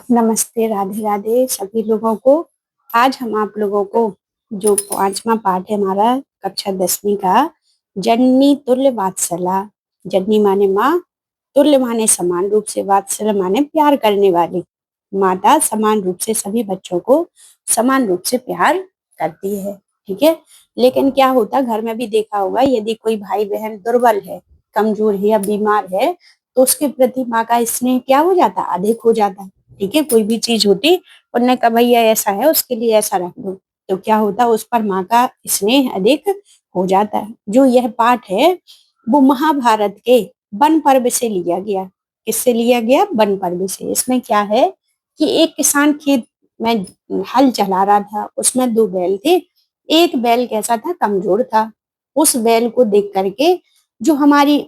नमस्ते, राधे राधे सभी लोगों को। आज हम आप लोगों को जो 5वां पाठ है हमारा कक्षा 10वीं का, जननी तुल्य वात्सला। जननी माने माँ, तुल्य माने समान रूप से, वात्सल्य माने प्यार करने वाली। माता समान रूप से सभी बच्चों को समान रूप से प्यार करती है। ठीक है। लेकिन क्या होता, घर में भी देखा होगा, यदि कोई भाई बहन दुर्बल है, कमजोर है या बीमार है, तो उसके प्रति माँ का स्नेह क्या हो जाता, अधिक हो जाता। ठीक है। कोई भी चीज होती, उन्होंने कहा भैया ऐसा है, उसके लिए ऐसा रख दो, तो क्या होता, उस पर माँ का स्नेह अधिक हो जाता है। जो यह पाठ है वो महाभारत के वन पर्व से लिया गया। किससे लिया गया? वन पर्व से। इसमें क्या है कि एक किसान खेत में हल चला रहा था, उसमें 2 बैल थे। एक बैल कैसा था? कमजोर था। उस बैल को देख करके जो हमारी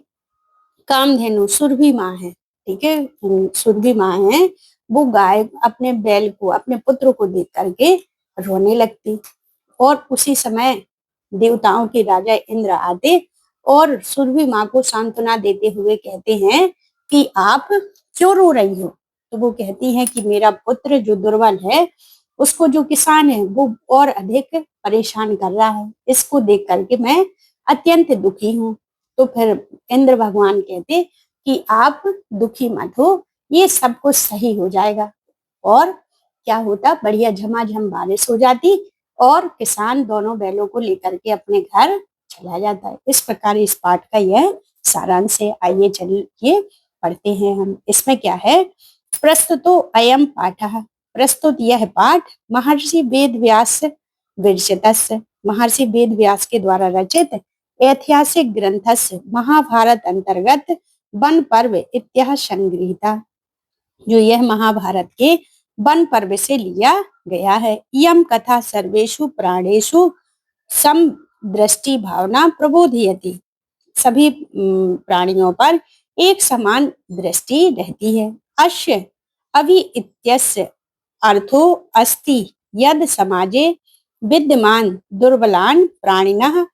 कामधेनु सुरभि माँ है, ठीक है, सुरभि माँ है, वो गाय अपने बैल को, अपने पुत्र को देख करके रोने लगती। और उसी समय देवताओं के राजा इंद्र आते और सुरभि माँ को सांत्वना देते हुए कहते हैं कि आप क्यों रो रही हो? तो वो कहती हैं कि मेरा पुत्र जो दुर्बल है, उसको जो किसान है वो और अधिक परेशान कर रहा है, इसको देख करके मैं अत्यंत दुखी हूँ। तो फिर इंद्र भगवान कहते कि आप दुखी मत हो, ये सब कुछ सही हो जाएगा। और क्या होता, बढ़िया झमाझम बारिश हो जाती और किसान दोनों बैलों को लेकर के अपने घर चला जाता है। इस प्रकार इस पाठ का यह सारांश है। आइए चलिए पढ़ते हैं हम। इसमें क्या है? प्रस्तुतो अयम पाठः। प्रस्तुत यह पाठ महर्षि वेद व्यास विरचितस्य, महर्षि वेद व्यास के द्वारा रचित ऐतिहासिक ग्रंथस्य महाभारत अंतर्गत वन पर्व इतिहास संग्रहीता। जो यह महाभारत के वन पर्व से लिया गया है। यम कथा सर्वेषु प्राणेषु सम दृष्टि भावना प्रबोधयति। सभी प्राणियों पर एक समान दृष्टि रहती है। अस्य अभि इत्यस्य अर्थो अस्ति यद समाजे विद्यमान दुर्बलान प्राणिनः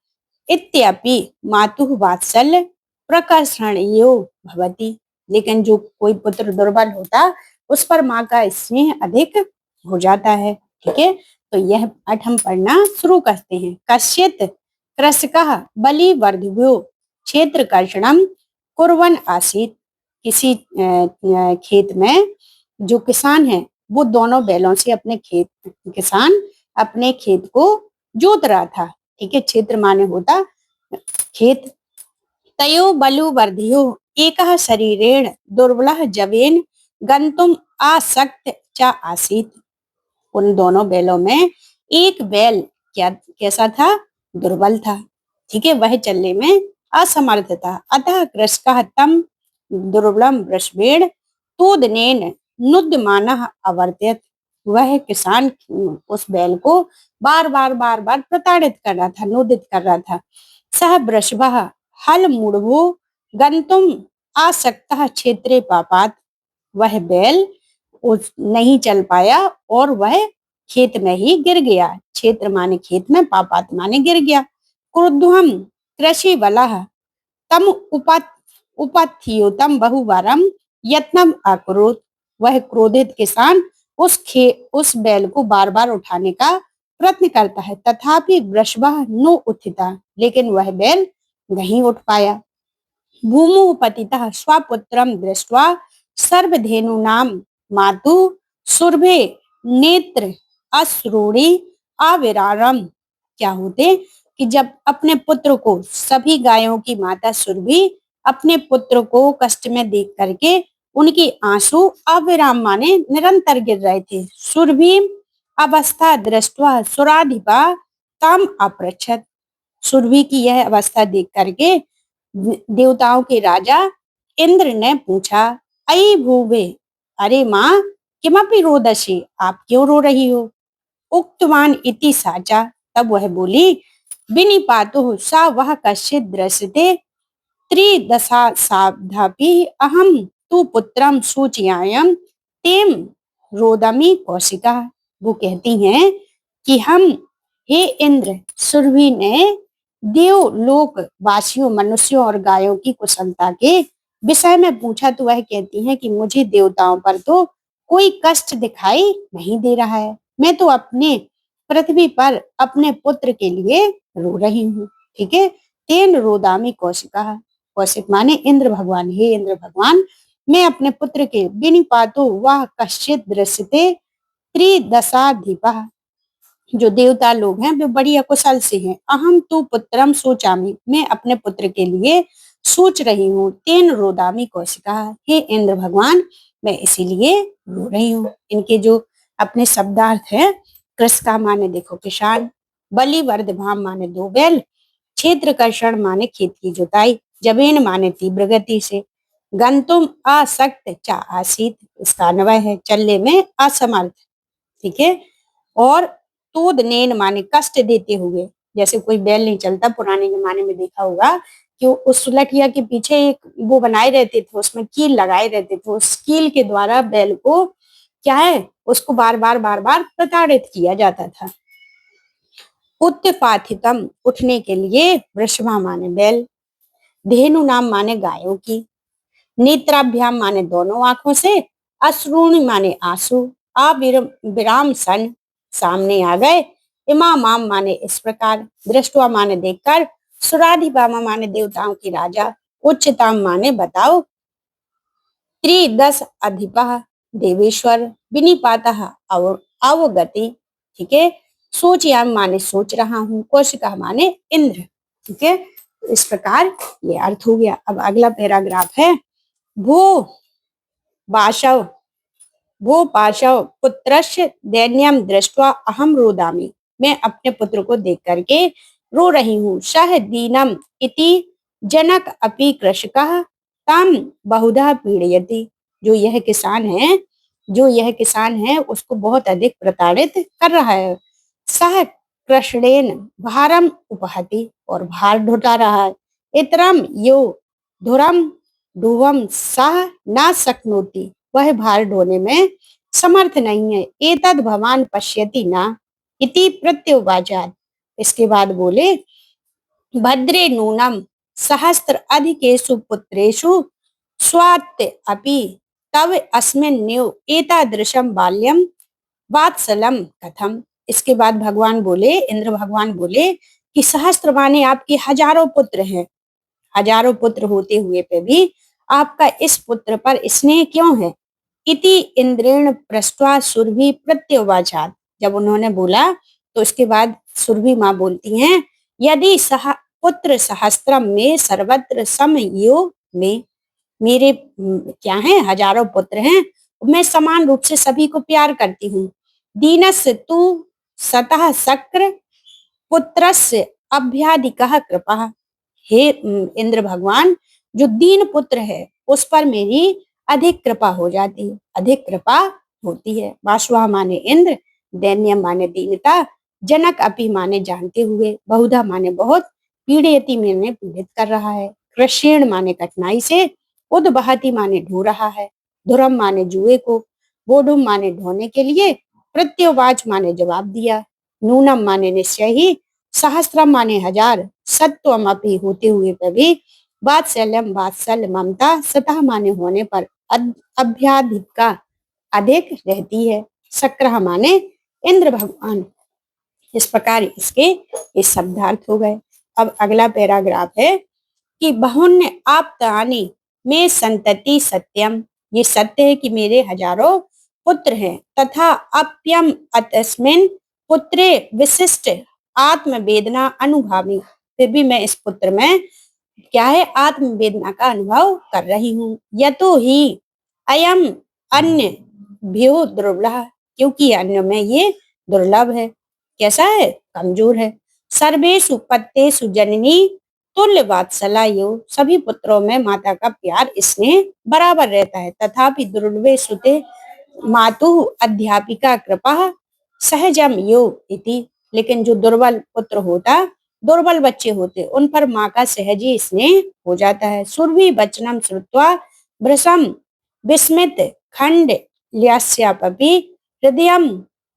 इत्यपि मातुः वात्सल्य प्रकर्षणीयो भवति। लेकिन जो कोई पुत्र दुर्बल होता, उस पर माँ का स्नेह अधिक हो जाता है। ठीक है। तो यह पाठ हम पढ़ना शुरू करते हैं। कश्चित कृषकः बलिवर्धिभ्यो क्षेत्र कर्षणम कुर्वन् आसीत्। किसी खेत में जो किसान है, वो दोनों बैलों से अपने खेत, किसान अपने खेत को जोत रहा था। ठीक है। क्षेत्र माने होता खेत। तयो बलु वर्धियो एकः शरीरेण दुर्बलः जवेन गंतुम आसक्त च आसीत्। उन दोनों बैलों में एक बैल क्या कैसा था? दुर्बल था। ठीक है। वह चलने में असमर्थ था। अतः कृषकः तम दुर्बलम वृषभेण तूदनेन नुद्यमानः अवर्त्यत। वह किसान उस बैल को बार बार प्रताड़ित कर रहा था, नोदित कर रहा था। सह वृषभः हल मूढ़ो गंतुम आसक्तः क्षेत्रे पापात। वह बैल नहीं चल पाया और वह खेत में ही गिर गया। क्षेत्र माने खेत में, पापात माने गिर गया। क्रुद्धम कृषि बलः तम उपत्थियोतम बहुवारम यत्नम अकुरुत। वह क्रोधित किसान उस बैल को बार बार उठाने का प्रयत्न करता है, तथापि वृषभः नो उत्थिता। लेकिन वह बैल नहीं उठ पाया। भूमु पतितः स्वपुत्रम दृष्ट्वा सर्वधेनूनां मातु सुरभे नेत्र अश्रूणि अविरारम। क्या होते कि जब अपने पुत्र को, सभी गायों की माता सुरभि अपने पुत्र को कष्ट में देख करके उनकी आंसू अविराम माने निरंतर गिर रहे थे। सुरभि अवस्था दृष्टवा सुराधिपा तम अपृच्छत। सुरभि की यह अवस्था देख करके देवताओं के राजा इंद्र ने पूछा, अयि भूवे, अरे माँ, किमपि रोदसी, आप क्यों रो रही हो? उक्तवान इति साचा। तब वह बोली, विनिपातुः सा वह कश्चित दृश्यते त्रिदशा साधापि अहम तु पुत्रम सूचयायम तेम रोदमी कौशिका। वो कहती हैं कि हम, हे इंद्र, सुरभि ने देवलोक वासियों, मनुष्यों और गायों की कुशलता के विषय में पूछा, तो वह कहती हैं कि मुझे देवताओं पर तो कोई कष्ट दिखाई नहीं दे रहा है। मैं तो अपने पृथ्वी पर अपने पुत्र के लिए रो रही हूँ। ठीक है। तेन रोदामी कौशिका, कौशिक माने इंद्र भगवान, हे इंद्र भगवान, मैं अपने पुत्र के विनिपातो वह कश्चित दृश्यते त्रिदशाधिपा, जो देवता लोग हैं वे बड़ी अकुशल से हैं। अहम तो पुत्रम सोचामी, मैं अपने पुत्र के लिए सोच रही हूँ। तेन रोदामी कौशिका, हे इंद्र भगवान, मैं इसीलिए रो रही हूँ। इनके जो अपने शब्दार्थ है, कृषका माने देखो किसान, बलि वर्धभाम माने दो बैल, क्षेत्र कर्षण माने खेत की जुताई, जबेन माने तीव्र गति से, गंतुम आसक्त चा आसीत, इसका अन्वय है चलने में असमर्थ। ठीक है। और तूद नेन माने कष्ट देते हुए, जैसे कोई बैल नहीं चलता, पुराने जमाने में देखा होगा कि उस सुलठिया के पीछे एक वो बनाए रहते थे, उसमें कील लगाए रहते थे, उस कील के द्वारा बैल को क्या है, उसको बार बार प्रताड़ित किया जाता था। उत्पाथितम, उठने के लिए, वृषभा माने बैल, धेनु नाम माने गायों की, नेत्राभ्याम माने दोनों आंखों से, अश्रुणी माने आंसू, विराम सन, सामने आ गए, इमामाम माने इस प्रकार, दृष्टवा माने देखकर, सुराधिपामा माने देवताओं की राजा, उच्चताम माने बताओ, त्रिदश अधिपा देवेश्वर, विनिपातः अवगति। ठीक है। सोचयाम माने सोच रहा हूँ, कौशिका माने इंद्र। ठीक है। तो इस प्रकार ये अर्थ हो गया। अब अगला पैराग्राफ है, भू बाशव, भू पाशव पुत्रस्य दैन्यम दृष्ट्वा अहम रोदामी, मैं अपने पुत्र को देख करके रो रही हूँ। सह दीनम इति जनक अपि कृषकः तम बहुधा पीड़यति, जो यह किसान है, जो यह किसान है उसको बहुत अधिक प्रताड़ित कर रहा है। सह कृष्णेन भारम उपहति, और भार ढोटा रहा है। इतरम यो धुरम ध्रुवम सह ना शक्नोति, वह भार ढोने में समर्थ नहीं है। एतद भवान पश्यति ना इति प्रत्युवाचार, इसके बाद बोले, भद्रे नूनम सहस्त्र अधिकेषु पुत्रेषु स्वात्त अपि तव अस्मिन्नेव एतादृशम बाल्यम वात्सलम कथम। इसके बाद भगवान बोले, इंद्र भगवान बोले कि सहस्त्र माने आपके हजारों पुत्र हैं, हजारों पुत्र होते हुए पे भी आपका इस पुत्र पर स्नेह क्यों है। इति इंद्रेण पृष्ठवा सुरभि प्रत्युवाचात, जब उन्होंने बोला तो उसके बाद सुरभि माँ बोलती हैं, यदि पुत्र सहस्त्रम में सर्वत्र समयो में, मेरे क्या है, हजारों पुत्र हैं, मैं समान रूप से सभी को प्यार करती हूँ। दीनस्य तु सतः शक्र पुत्रस्य अभ्याधिकः कृपा, हे इंद्र भगवान, जो दीन पुत्र है उस पर मेरी अधिक कृपा हो जाती है, अधिक कृपा होती है। वासुआ माने इंद्र, दैन्य माने दीनता, जनक अपि माने जानते हुए, बहुधा माने बहुत, पीड़यति माने पीड़ित कर रहा है, कृष्ण माने कठिनाई से, उद्वहति माने ढो रहा है, धुरम माने जुए को, बोधुम माने ढोने के लिए, प्रत्युवाच माने जवाब दिया, नूनम माने निश्चय ही, सहस्त्रम माने हजार, सत्वम अपि होते हुए भी, वात्सल्यम वात्सल्य ममता, सतह माने होने पर, अभ्याधिका अधिक रहती है, सक्रह माने इंद्र भगवान। इस प्रकार इसके ये शब्दार्थ हो गए। अब अगला पैराग्राफ है कि बहुन्य आप्तानि में संतति सत्यम, ये सत्य है कि मेरे हजारों पुत्र हैं, तथा अप्यम अतस्मिन पुत्रे विशिष्ट आत्मवेदना अनुभवी, फिर भी मैं इस पुत्र में क्या है, आत्मवेदना का अनुभव कर रही हूँ। यतो ही अयम अन्य भ्यो दुर्लभ, क्योंकि अन्य में ये दुर्लभ है। कैसा है, कमजोर है। सर्वेषु पत्तेषु जननी तुल्य वात्सला यो, सभी पुत्रों में माता का प्यार स्नेह बराबर रहता है। तथापि दुर्लभे सुते मातु अध्यापिका कृपा सहजम यो इति, लेकिन जो दुर्बल पुत्र होता, दुर्बल बच्चे होते, उन पर माँ का सहजी स्नेह हो जाता है। सुरभि वचनम श्रुत्वा भृशम विस्मित खंड ल्यास्यापि हृदयम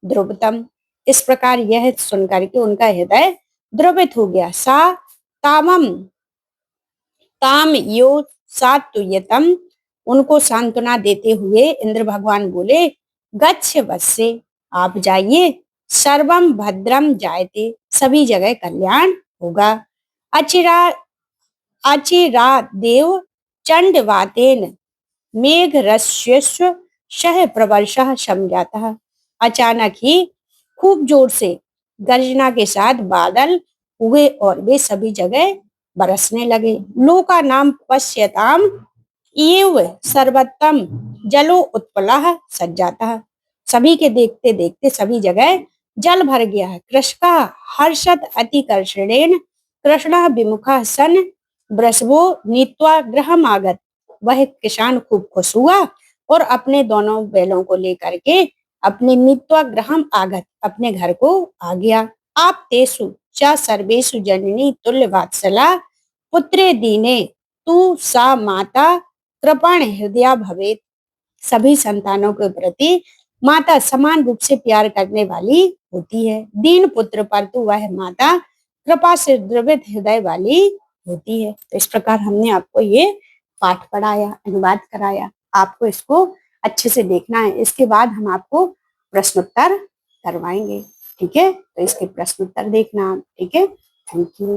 ध्रुवतम, इस प्रकार यह सुनकर के उनका हृदय द्रवित हो गया। सा तामम ताम यो सात्तुयतम उनको सांत्वना देते हुए इंद्र भगवान बोले, गच्छ वत्से, आप जाइए, सर्वम भद्रम जायते, सभी जगह कल्याण होगा। अचिरा अचिरा देव चंडवातेन मेघ रस्यस्व शह प्रवर्षः समजातः। अचानक ही खूब जोर से गर्जना के साथ बादल हुए और वे सभी जगह बरसने लगे। लोका नाम पश्यताम एव सर्वोत्तम जलो उत्पलः सज्जातः। सभी के देखते देखते सभी जगह जल भर गया है। कृषका हर्षत अतिकर्षणेन कृष्ण विमुखः सन वृषभो नीत्वा गृहम् आगत। वह किसान खूब खुश हुआ और अपने दोनों बैलों को लेकर के अपने नीत्वा गृहम् आगत, अपने घर को आ गया। आप तेसु च सर्वेषु जननी तुल्य वात्सला पुत्रे दीने तू सा माता कृपण हृदया भवेत। सभी संतानों के प्रति माता समान रूप से प्यार करने वाली होती है। दीन पुत्र पर तो वह माता कृपा से द्रवित हृदय वाली होती है। तो इस प्रकार हमने आपको ये पाठ पढ़ाया, अनुवाद कराया। आपको इसको अच्छे से देखना है। इसके बाद हम आपको प्रश्नोत्तर करवाएंगे। ठीक है, तो इसके प्रश्नोत्तर देखना। ठीक है, थैंक यू।